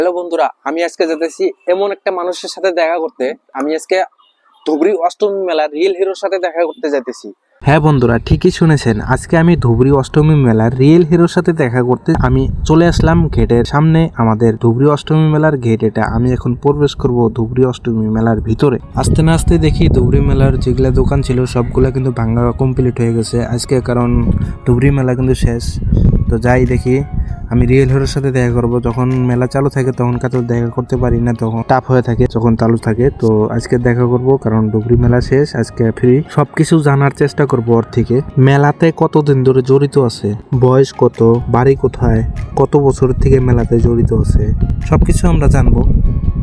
Hello বন্ধুরা, আমি আজকে যেতেছি এমন একটা মানুষের সাথে দেখা করতে। আমি আজকে ধুবড়ী অষ্টমী মেলা রিয়েল হিরোর সাথে দেখা করতে যাইতেছি। হ্যাঁ বন্ধুরা, ঠিকই শুনেছেন। আজকে আমি ধুবড়ী অষ্টমী মেলার রিয়েল হিরোর সাথে দেখা করতে আমি চলে আসলাম গেটের সামনে। আমাদের ধুবড়ী অষ্টমী মেলার গেট এটা। আমি এখন প্রবেশ করব ধুবড়ী অষ্টমী মেলার ভিতরে। আস্তে না আস্তে দেখি ধুবড়ী মেলার যেগুলা দোকান ছিল সবগুলা কিন্তু ভাঙা কমপ্লিট হয়ে গেছে আজকে, কারণ ধুবড়ী মেলা কিন্তু শেষ। তো যাই দেখি, আমি রিয়েল হিরোর সাথে দেখা করব। যখন মেলা চালু থাকে তখন তো দেখা করতে পারি না, তখন টাফ হয়ে থাকে যখন চালু থাকে। তো আজকে দেখা করব, কারণ ধুবড়ী মেলা শেষ, আজকে ফ্রি। সবকিছু জানার চেষ্টা করব ওর থেকে। মেলাতে কতদিন ধরে জড়িত আছে, বয়স কত, বাড়ি কোথায়, কত বছর থেকে মেলাতে জড়িত আছে, সবকিছু আমরা জানবো।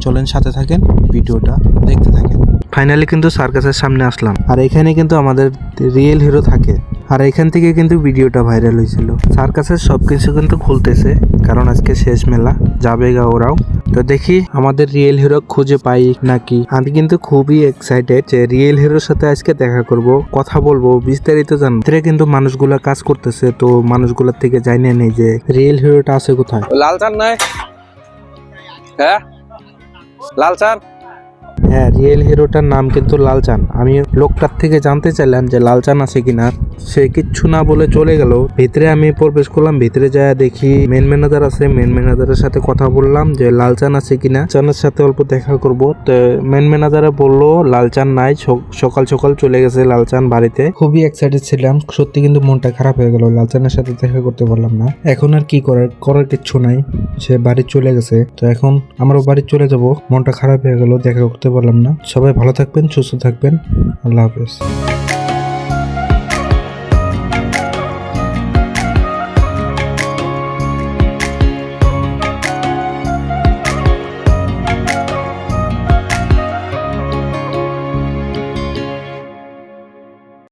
চলেন সাথে থাকেন, ভিডিওটা দেখতে থাকেন। ফাইনালি কিন্তু সার্কাসের সামনে আসলাম, আর এখানে কিন্তু আমাদের রিয়েল হিরো থাকে। আর এখান থেকে কিন্তু ভিডিওটা ভাইরাল হয়েছিল। সার্কাসের সবকিছু কিন্তু খুলতেছে, কারণ আজকে শেষ মেলা, যাবে গা ওরাও। তো দেখি আমাদের রিয়েল হিরো খুঁজে পাই নাকি। আমি কিন্তু খুবই এক্সাইটেড যে রিয়েল হিরোর সাথে আজকে দেখা করব, কথা বলবো, বিস্তারিত জানতে। কিন্তু মানুষগুলা কাজ করতেছে, তো মানুষগুলোর থেকে জানিয়ে নেই যে রিয়েল হিরোটা আছে কোথায়। লাল চান নাই? হ্যাঁ, লাল চান। হ্যাঁ, রিয়েল হিরোটার নাম কিন্তু লালচান। আমি লোকটার থেকে জানতে চাইলাম যে লালচান আছে কিনা। সে কিচ্ছু না বলে চলে গেল। ভিতরে আমি প্রবেশ করলাম, ভিতরে যায় দেখি মেন ম্যানেজার আছে। মেন ম্যানেজারের সাথে কথা বললাম যে লালচান আছে কিনা, চানের সাথে অল্প দেখা করব। তো মেন ম্যানেজারে বললো লালচান নাই, সকাল সকাল চলে গেছে লালচান বাড়িতে। খুবই এক্সাইটেড ছিলাম, সত্যি কিন্তু মনটা খারাপ হয়ে গেল, লালচানের সাথে দেখা করতে পারলাম না। এখন আর কি করার কিচ্ছু নাই, সে বাড়ি চলে গেছে। তো এখন আমরাও বাড়ি চলে যাব, মনটা খারাপ হয়ে গেল, দেখা করতে পারলাম না। সবাই ভালো থাকবেন, সুস্থ থাকবেন, আল্লাহ হাফেজ।